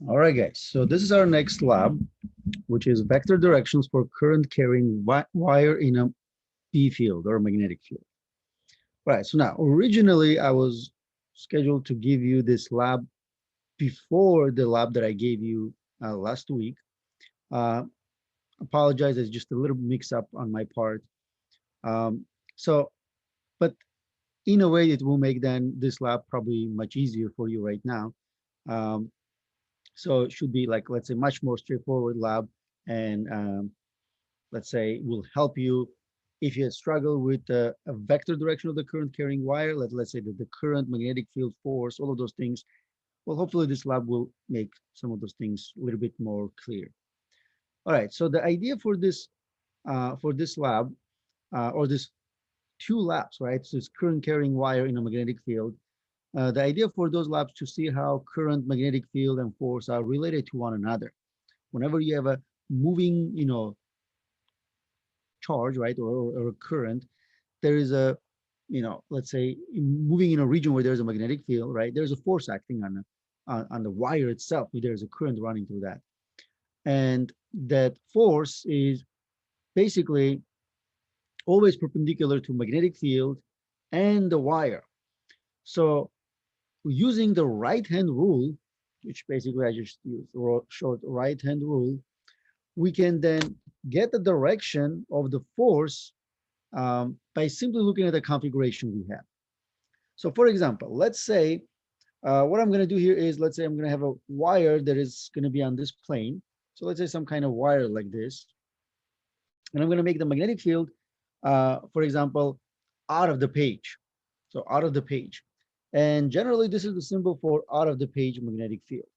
All right, guys. So this is our next lab, which is vector directions for current carrying wire in a B field or magnetic field. All right. So now, originally, I was scheduled to give you this lab before the lab that I gave you last week. Uh, Apologize, it's just a little mix up on my part. Um, so, but in a way, it will make then this lab probably much easier for you right now. Um, so it should be like, let's say, much more straightforward lab, and let's say will help you if you struggle with a vector direction of the current carrying wire. Let's say that the current, magnetic field, force, all of those things. Well, hopefully this lab will make some of those things a little bit more clear. All right. So the idea for this lab or this two labs, right? So it's current carrying wire in a magnetic field. The idea for those labs to see how current, magnetic field, and force are related to one another. Whenever you have a moving, charge, right, or a current, there is a, let's say moving in a region where there's a magnetic field, right? There's a force acting on the wire itself. There's a current running through that, and that force is basically always perpendicular to magnetic field and the wire. So using the right hand rule, which basically I just used short right hand rule, we can then get the direction of the force by simply looking at the configuration we have. So for example, let's say what I'm going to do here is, let's say I'm going to have a wire that is going to be on this plane. So let's say some kind of wire like this. And I'm going to make the magnetic field, for example, out of the page. So out of the page. And generally, this is the symbol for out of the page magnetic field.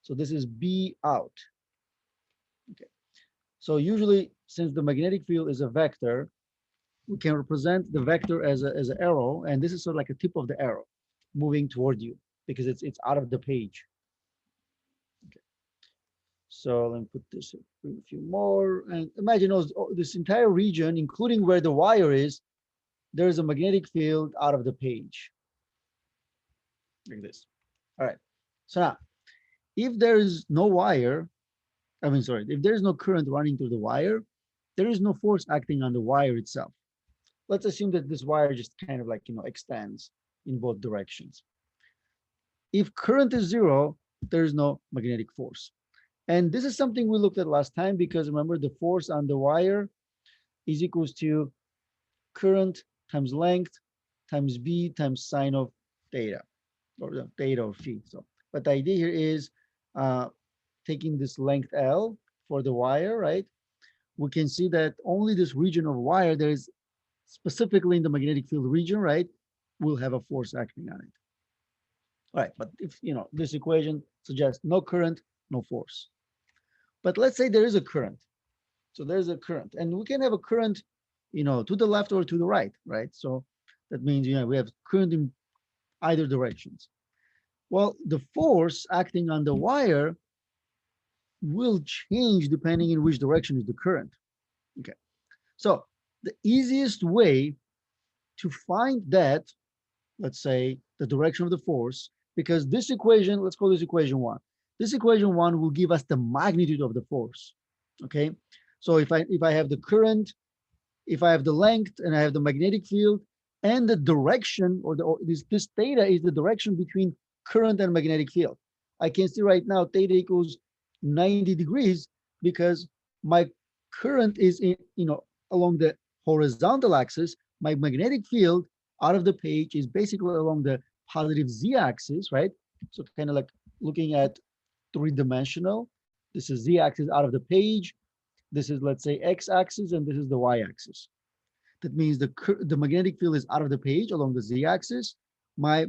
So this is B out. Okay. So usually, since the magnetic field is a vector, we can represent the vector as an arrow, and this is sort of like a tip of the arrow moving toward you because it's out of the page. Okay. So let me put this a few more, and imagine this entire region, including where the wire is, there's a magnetic field out of the page, like this. All right. So now, if there is no wire, sorry, if there is no current running through the wire, there is no force acting on the wire itself. Let's assume that this wire just kind of like, extends in both directions. If current is zero, there is no magnetic force. And this is something we looked at last time, because remember, the force on the wire is equals to current times length times B times sine of theta, or theta or phi. So, but the idea here is taking this length L for the wire, right? We can see that only this region of wire, there is specifically in the magnetic field region, right, will have a force acting on it. All right, but if this equation suggests no current, no force. But let's say there is a current. So there's a current, and we can have a current, to the left or to the right, right? So that means we have current in either directions. Well, the force acting on the wire will change depending in which direction is the current. Okay. So the easiest way to find that, let's say, the direction of the force, because this equation, let's call this equation one. This equation one will give us the magnitude of the force. Okay. So if I have the current, if I have the length, and I have the magnetic field, and the direction, or this theta is the direction between current and magnetic field. I can see right now theta equals 90 degrees because my current is along the horizontal axis. My magnetic field out of the page is basically along the positive z-axis, right? So kind of like looking at three-dimensional. This is z-axis out of the page. This is, let's say, x-axis, and this is the y-axis. That means the magnetic field is out of the page along the z-axis, my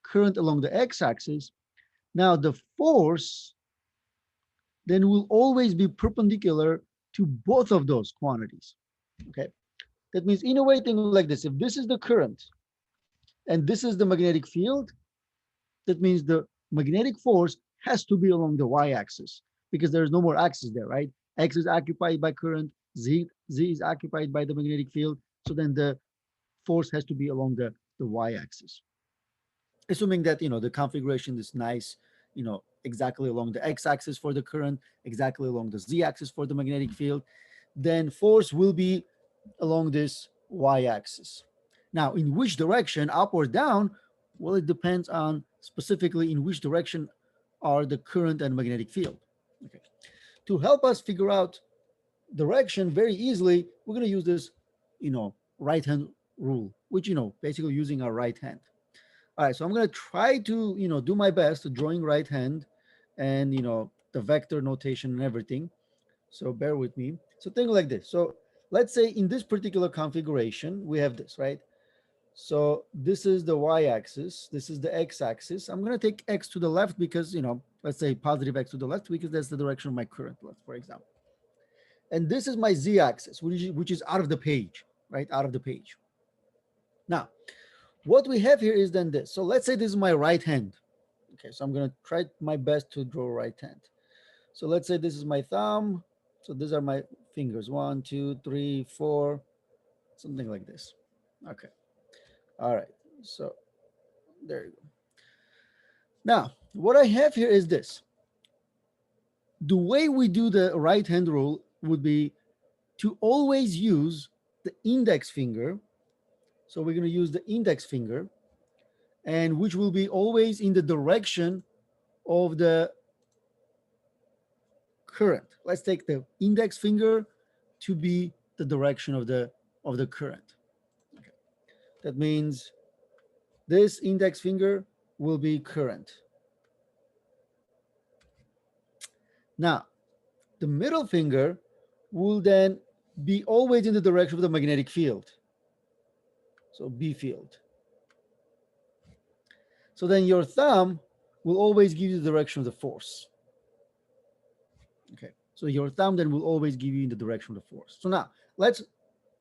current along the x-axis. Now the force then will always be perpendicular to both of those quantities. Okay, that means in a way, think like this: if this is the current and this is the magnetic field, that means the magnetic force has to be along the y-axis, because there's no more axis there, right? X is occupied by current, z is occupied by the magnetic field. So then the force has to be along the y-axis, assuming that the configuration is nice, exactly along the x-axis for the current, exactly along the z-axis for the magnetic field, then force will be along this y-axis. Now, in which direction, up or down? Well, it depends on specifically in which direction are the current and magnetic field. Okay. To help us figure out direction very easily, we're going to use this, right hand rule, which, basically using our right hand. All right, so I'm going to try to, do my best to drawing right hand and, the vector notation and everything. So bear with me. So think like this. So let's say in this particular configuration, we have this, right? So this is the y-axis, this is the x-axis. I'm going to take x to the left because, let's say positive x to the left because that's the direction of my current, for example. And this is my z-axis, which is out of the page, right? Out of the page. Now, what we have here is then this. So let's say this is my right hand. Okay, so I'm going to try my best to draw right hand. So let's say this is my thumb. So these are my fingers, 1, 2, 3, 4, something like this. Okay. All right. So there you go. Now, what I have here is this. The way we do the right hand rule would be to always use the index finger. So we're going to use the index finger, and which will be always in the direction of the current. Let's take the index finger to be the direction of the current. Okay. That means this index finger will be current. Now, the middle finger will then be always in the direction of the magnetic field. So B field. So then your thumb will always give you the direction of the force. Okay. So your thumb then will always give you in the direction of the force. So now let's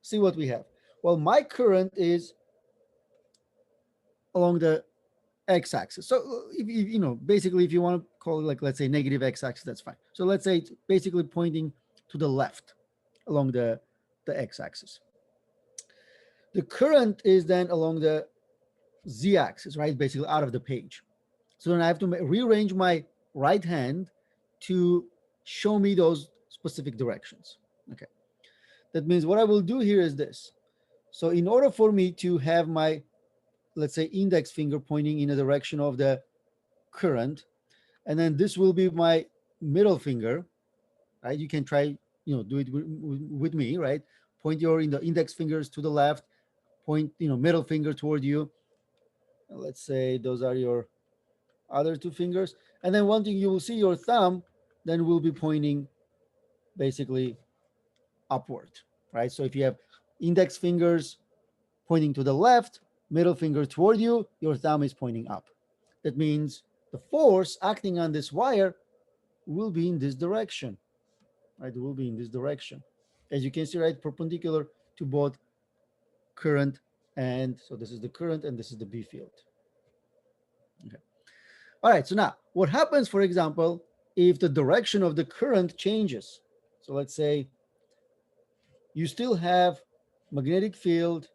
see what we have. Well, my current is along the x-axis. So if basically if you want to call it like, let's say negative x-axis, that's fine. So let's say it's basically pointing to the left along the x-axis. The current is then along the z-axis, right? Basically out of the page. So then I have to rearrange my right hand to show me those specific directions. Okay. That means what I will do here is this. So in order for me to have my, let's say, index finger pointing in the direction of the current, and then this will be my middle finger, right? You can try, do it with me, right? Point your index fingers to the left, point, middle finger toward you. Let's say those are your other two fingers. And then one thing you will see your thumb then will be pointing basically upward, right? So if you have index fingers pointing to the left, middle finger toward you, your thumb is pointing up. That means the force acting on this wire will be in this direction, right? It will be in this direction. As you can see, right, perpendicular to both current, and so this is the current and this is the B field. Okay. All right, so now what happens, for example, if the direction of the current changes? So let's say you still have magnetic field,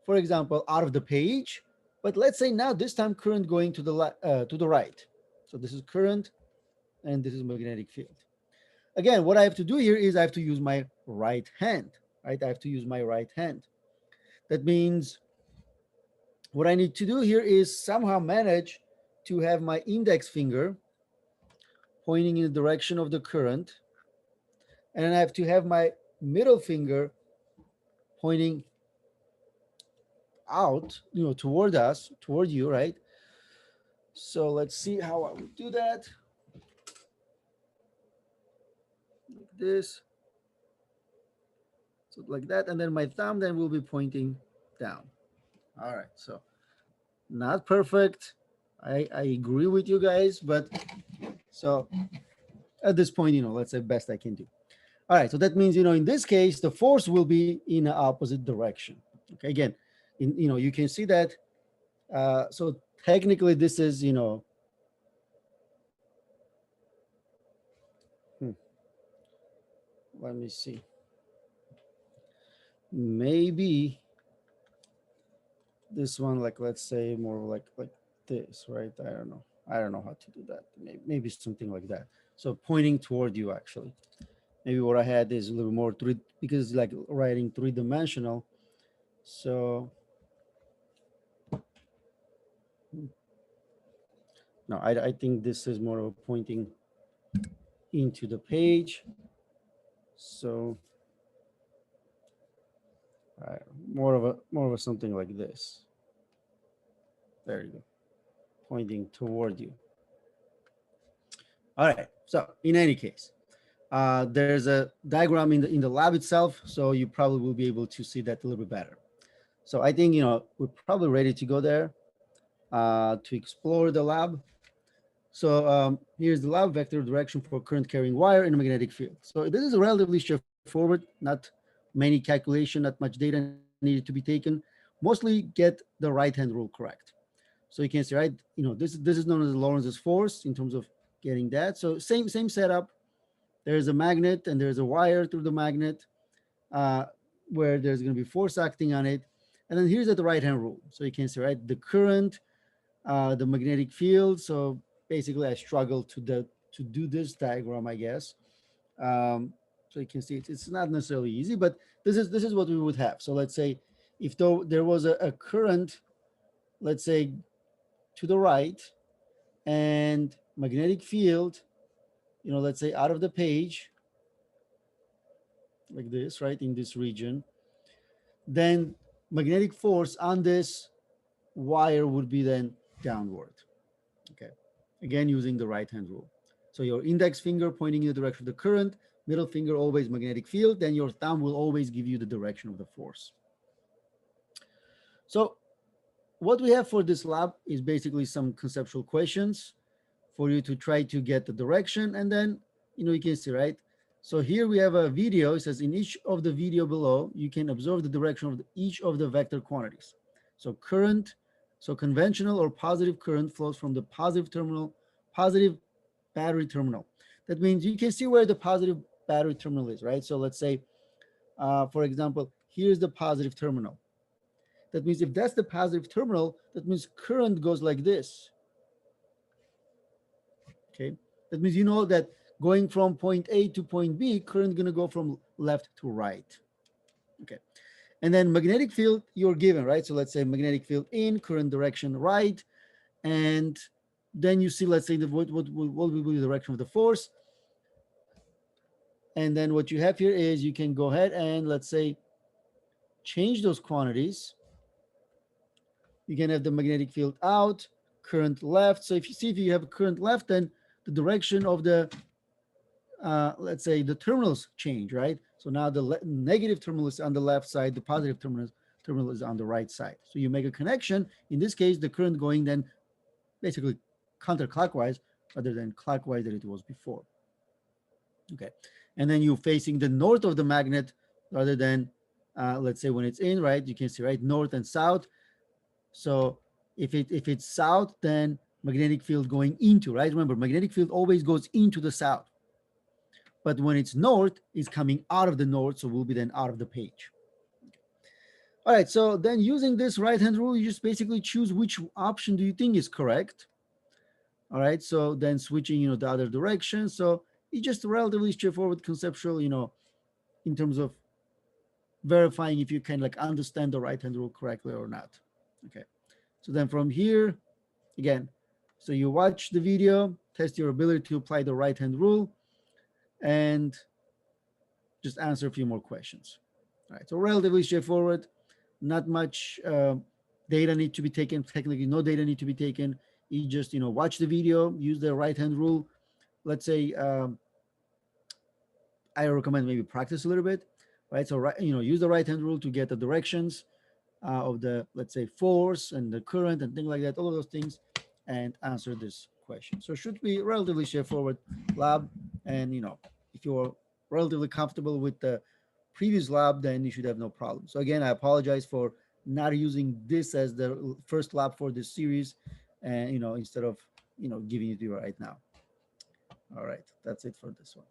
for example, out of the page, but let's say now this time current going to the right. So this is current and this is magnetic field. Again, what I have to do here is I have to use my right hand, right? I have to use my right hand. That means what I need to do here is somehow manage to have my index finger pointing in the direction of the current, and then I have to have my middle finger pointing out, toward us, toward you, right? So let's see how I would do that. Like this. So like that, and then my thumb then will be pointing down. All right, so not perfect. I agree with you guys, but so at this point, let's say best I can do. All right, so that means, in this case, the force will be in the opposite direction. Okay, again, you can see that. So technically, this is, let me see. Maybe this one, like, let's say more like this, right? I don't know. I don't know how to do that. Maybe something like that. So pointing toward you actually. Maybe what I had is a little more three, because it's like writing three-dimensional. So no, I think this is more of a pointing into the page. So uh, more of a something like this. There you go, pointing toward you. All right. So in any case, there's a diagram in the lab itself, so you probably will be able to see that a little bit better. So I think we're probably ready to go there to explore the lab. So here's the lab vector direction for current carrying wire in a magnetic field. So this is relatively straightforward, not many calculation, not much data needed to be taken. Mostly get the right hand rule correct. So you can see, right, this is known as Lorenz's force in terms of getting that. So same setup. There's a magnet and there's a wire through the magnet uh, where there's going to be force acting on it. And then here's the right hand rule. So you can see, right, the current, the magnetic field. So basically I struggle to do this diagram, I guess. So you can see it's not necessarily easy, but this is what we would have. So let's say if there was a current, let's say to the right, and magnetic field, let's say out of the page, like this, right, in this region, then magnetic force on this wire would be then downward. Okay, again, using the right hand rule. So your index finger pointing in the direction of the current, middle finger always magnetic field, then your thumb will always give you the direction of the force. So what we have for this lab is basically some conceptual questions for you to try to get the direction, and then you can see, right, so here we have a video. It says in each of the video below you can observe the direction of each of the vector quantities. So current, so conventional or positive current flows from the positive battery terminal. That means you can see where the positive battery terminal is, right? So let's say for example, here's the positive terminal. That means if that's the positive terminal, that means current goes like this. Okay, that means that going from point A to point B, current going to go from left to right. Okay, and then magnetic field you're given, right? So let's say magnetic field in, current direction right, and then you see, let's say what will be the direction of the force, and then what you have here is you can go ahead and let's say change those quantities. You can have the magnetic field out, current left. So if you have a current left, then the direction of the let's say the terminals change, right? So now the negative terminal is on the left side, the positive terminal is on the right side. So you make a connection. In this case, the current going then basically counterclockwise rather than clockwise that it was before. Okay, and then you're facing the north of the magnet rather than let's say when it's in, right? You can see, right, north and south. So if it's south, then magnetic field going into, right? Remember, magnetic field always goes into the south. But when it's north, it's coming out of the north, so we'll be then out of the page. All right, so then using this right-hand rule, you just basically choose which option do you think is correct. All right, so then switching, the other direction. So it's just relatively straightforward conceptual, in terms of verifying if you can like understand the right-hand rule correctly or not. Okay, so then from here, again, so you watch the video, test your ability to apply the right-hand rule, and just answer a few more questions. All right, so relatively straightforward, not much data need to be taken, technically no data need to be taken. You just, watch the video, use the right-hand rule. Let's say I recommend maybe practice a little bit, right? So, use the right-hand rule to get the directions of the, let's say, force and the current and things like that, all of those things, and answer this question. So it should be relatively straightforward lab. And, if you're relatively comfortable with the previous lab, then you should have no problem. So again, I apologize for not using this as the first lab for this series, and instead of giving it to you right now. All right, that's it for this one.